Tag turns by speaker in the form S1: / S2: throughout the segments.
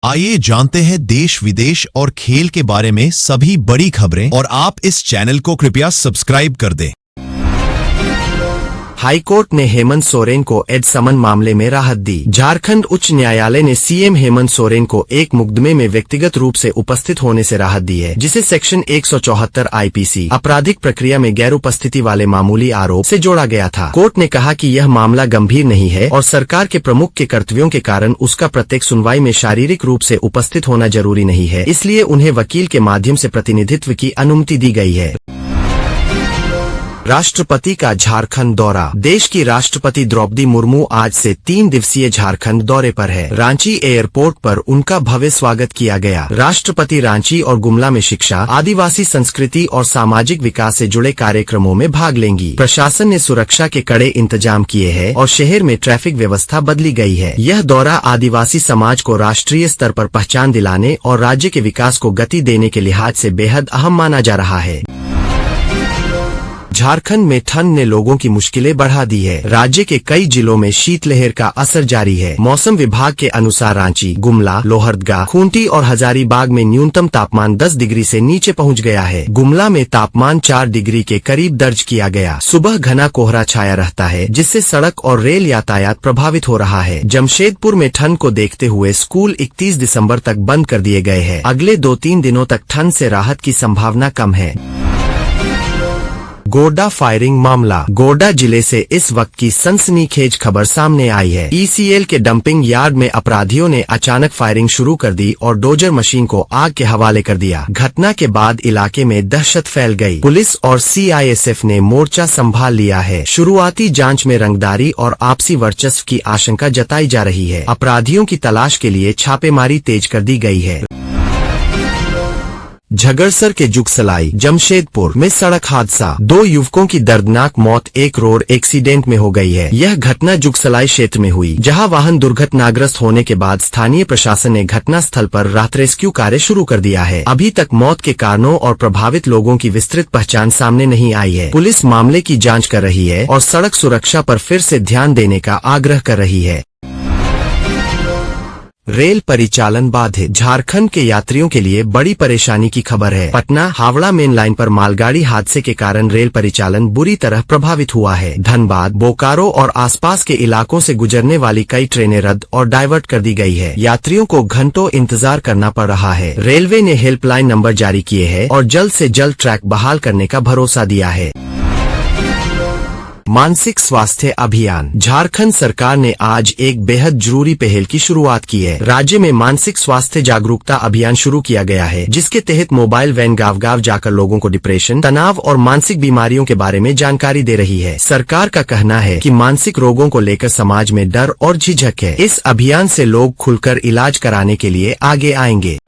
S1: आइए जानते हैं देश विदेश और खेल के बारे में सभी बड़ी खबरें और आप इस चैनल को कृपया सब्सक्राइब कर दें।
S2: हाईकोर्ट ने हेमंत सोरेन को एड समन मामले में राहत दी। झारखंड उच्च न्यायालय ने सीएम हेमंत सोरेन को एक मुकदमे में व्यक्तिगत रूप से उपस्थित होने से राहत दी है, जिसे सेक्शन 174 आईपीसी आपराधिक प्रक्रिया में गैर उपस्थिति वाले मामूली आरोप से जोड़ा गया था। कोर्ट ने कहा कि यह मामला गंभीर नहीं है और सरकार के प्रमुख के कर्तव्यों के कारण उसका प्रत्येक सुनवाई में शारीरिक रूप से उपस्थित होना जरूरी नहीं है, इसलिए उन्हें वकील के माध्यम से प्रतिनिधित्व की अनुमति दी गई है। राष्ट्रपति का झारखंड दौरा। देश की राष्ट्रपति द्रौपदी मुर्मू आज से 3 दिवसीय झारखंड दौरे पर है। रांची एयरपोर्ट पर उनका भव्य स्वागत किया गया। राष्ट्रपति रांची और गुमला में शिक्षा, आदिवासी संस्कृति और सामाजिक विकास से जुड़े कार्यक्रमों में भाग लेंगी। प्रशासन ने सुरक्षा के कड़े इंतजाम किए हैं और शहर में ट्रैफिक व्यवस्था बदली गई है। यह दौरा आदिवासी समाज को राष्ट्रीय स्तर पर पहचान दिलाने और राज्य के विकास को गति देने के लिहाज से बेहद अहम माना जा रहा है। झारखंड में ठंड ने लोगों की मुश्किलें बढ़ा दी है। राज्य के कई जिलों में शीतलहर का असर जारी है। मौसम विभाग के अनुसार रांची, गुमला, लोहरदगा, खूंटी और हजारीबाग में न्यूनतम तापमान 10 डिग्री से नीचे पहुंच गया है। गुमला में तापमान 4 डिग्री के करीब दर्ज किया गया। सुबह घना कोहरा छाया रहता है, जिससे सड़क और रेल यातायात प्रभावित हो रहा है। जमशेदपुर में ठंड को देखते हुए स्कूल 31 दिसंबर तक बंद कर दिए गए हैं। अगले 2-3 दिनों तक ठंड से राहत की संभावना कम है। गोड्डा फायरिंग मामला। गोड्डा जिले से इस वक्त की सनसनीखेज खबर सामने आई है। ईसीएल के डंपिंग यार्ड में अपराधियों ने अचानक फायरिंग शुरू कर दी और डोजर मशीन को आग के हवाले कर दिया। घटना के बाद इलाके में दहशत फैल गई। पुलिस और सीआईएसएफ ने मोर्चा संभाल लिया है। शुरुआती जांच में रंगदारी और आपसी वर्चस्व की आशंका जताई जा रही है। अपराधियों की तलाश के लिए छापेमारी तेज कर दी गई है। झगड़सर के जुगसलाई जमशेदपुर में सड़क हादसा। 2 युवकों की दर्दनाक मौत एक रोड एक्सीडेंट में हो गई है। यह घटना जुगसलाई क्षेत्र में हुई, जहां वाहन दुर्घटनाग्रस्त होने के बाद स्थानीय प्रशासन ने घटना स्थल पर राहत रेस्क्यू कार्य शुरू कर दिया है। अभी तक मौत के कारणों और प्रभावित लोगों की विस्तृत पहचान सामने नहीं आई है। पुलिस मामले की जाँच कर रही है और सड़क सुरक्षा पर फिर से ध्यान देने का आग्रह कर रही है। रेल परिचालन बाधित। झारखंड के यात्रियों के लिए बड़ी परेशानी की खबर है। पटना हावड़ा मेन लाइन पर मालगाड़ी हादसे के कारण रेल परिचालन बुरी तरह प्रभावित हुआ है। धनबाद, बोकारो और आसपास के इलाकों से गुजरने वाली कई ट्रेनें रद्द और डाइवर्ट कर दी गई है। यात्रियों को घंटों इंतजार करना पड़ रहा है। रेलवे ने हेल्पलाइन नंबर जारी किए हैं और जल्द से जल्द ट्रैक बहाल करने का भरोसा दिया है। मानसिक स्वास्थ्य अभियान। झारखंड सरकार ने आज एक बेहद जरूरी पहल की शुरुआत की है। राज्य में मानसिक स्वास्थ्य जागरूकता अभियान शुरू किया गया है, जिसके तहत मोबाइल वैन गांव-गांव जाकर लोगों को डिप्रेशन, तनाव और मानसिक बीमारियों के बारे में जानकारी दे रही है। सरकार का कहना है कि मानसिक रोगों को लेकर समाज में डर और झिझक है। इस अभियान से लोग खुलकर इलाज कराने के लिए आगे आएंगे।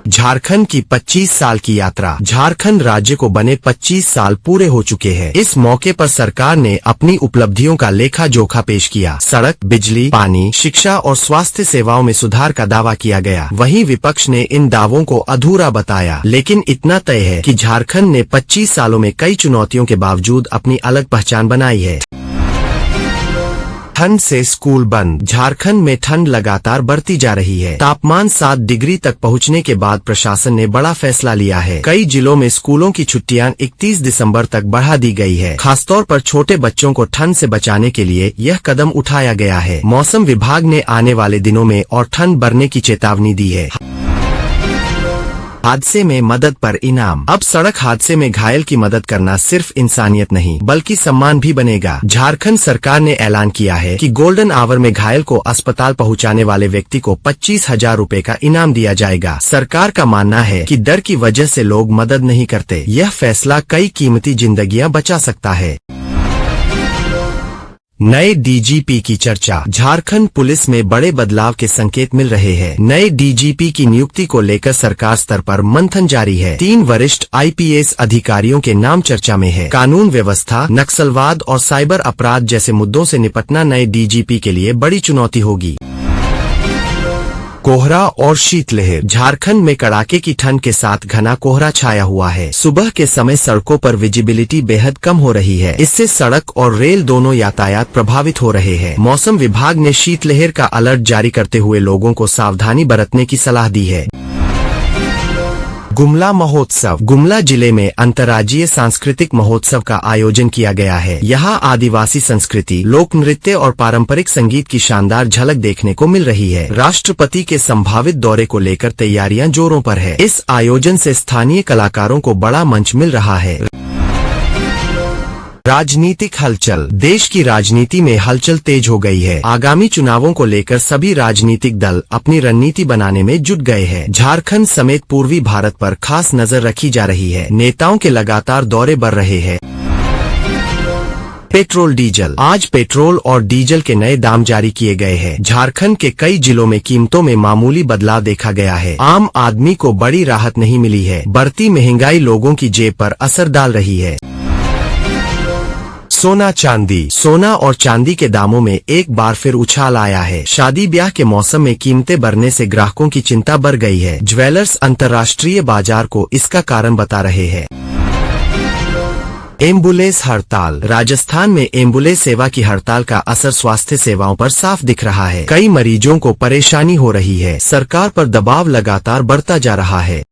S2: झारखंड की 25 साल की यात्रा। झारखंड राज्य को बने 25 साल पूरे हो चुके हैं। इस मौके पर सरकार ने अपनी उपलब्धियों का लेखा जोखा पेश किया। सड़क, बिजली, पानी, शिक्षा और स्वास्थ्य सेवाओं में सुधार का दावा किया गया। वहीं विपक्ष ने इन दावों को अधूरा बताया, लेकिन इतना तय है कि झारखंड ने 25 सालों में कई चुनौतियों के बावजूद अपनी अलग पहचान बनाई है। ठंड से स्कूल बंद। झारखंड में ठंड लगातार बढ़ती जा रही है। तापमान 7 डिग्री तक पहुंचने के बाद प्रशासन ने बड़ा फैसला लिया है। कई जिलों में स्कूलों की छुट्टियां 31 दिसंबर तक बढ़ा दी गई है। खासतौर पर छोटे बच्चों को ठंड से बचाने के लिए यह कदम उठाया गया है। मौसम विभाग ने आने वाले दिनों में और ठंड बढ़ने की चेतावनी दी है। हादसे में मदद पर इनाम। अब सड़क हादसे में घायल की मदद करना सिर्फ इंसानियत नहीं बल्कि सम्मान भी बनेगा। झारखंड सरकार ने ऐलान किया है कि गोल्डन आवर में घायल को अस्पताल पहुंचाने वाले व्यक्ति को 25,000 रुपए का इनाम दिया जाएगा। सरकार का मानना है कि डर की वजह से लोग मदद नहीं करते। यह फैसला कई कीमती जिंदगियां बचा सकता है। नए डीजीपी की चर्चा। झारखंड पुलिस में बड़े बदलाव के संकेत मिल रहे हैं। नए डीजीपी की नियुक्ति को लेकर सरकार स्तर पर मंथन जारी है। 3 वरिष्ठ आईपीएस अधिकारियों के नाम चर्चा में है। कानून व्यवस्था, नक्सलवाद और साइबर अपराध जैसे मुद्दों से निपटना नए डीजीपी के लिए बड़ी चुनौती होगी। कोहरा और शीतलहर। झारखंड में कड़ाके की ठंड के साथ घना कोहरा छाया हुआ है। सुबह के समय सड़कों पर विजिबिलिटी बेहद कम हो रही है। इससे सड़क और रेल दोनों यातायात प्रभावित हो रहे हैं। मौसम विभाग ने शीतलहर का अलर्ट जारी करते हुए लोगों को सावधानी बरतने की सलाह दी है। गुमला महोत्सव। गुमला जिले में अंतर्राज्यीय सांस्कृतिक महोत्सव का आयोजन किया गया है। यहाँ आदिवासी संस्कृति, लोक नृत्य और पारंपरिक संगीत की शानदार झलक देखने को मिल रही है। राष्ट्रपति के संभावित दौरे को लेकर तैयारियां जोरों पर है। इस आयोजन से स्थानीय कलाकारों को बड़ा मंच मिल रहा है। राजनीतिक हलचल। देश की राजनीति में हलचल तेज हो गई है। आगामी चुनावों को लेकर सभी राजनीतिक दल अपनी रणनीति बनाने में जुट गए हैं। झारखंड समेत पूर्वी भारत पर खास नजर रखी जा रही है। नेताओं के लगातार दौरे बढ़ रहे हैं। Petrol diesel. आज पेट्रोल और डीजल के नए दाम जारी किए गए हैं। झारखंड के कई जिलों में कीमतों में मामूली बदलाव देखा गया है। आम आदमी को बड़ी राहत नहीं मिली है। बढ़ती महंगाई लोगों की जेब पर असर डाल रही है। सोना चांदी। सोना और चांदी के दामों में एक बार फिर उछाल आया है। शादी ब्याह के मौसम में कीमतें बढ़ने से ग्राहकों की चिंता बढ़ गई है। ज्वेलर्स अंतर्राष्ट्रीय बाजार को इसका कारण बता रहे हैं। एम्बुलेंस हड़ताल। राजस्थान में एम्बुलेंस सेवा की हड़ताल का असर स्वास्थ्य सेवाओं पर साफ दिख रहा है। कई मरीजों को परेशानी हो रही है। सरकार पर दबाव लगातार बढ़ता जा रहा है।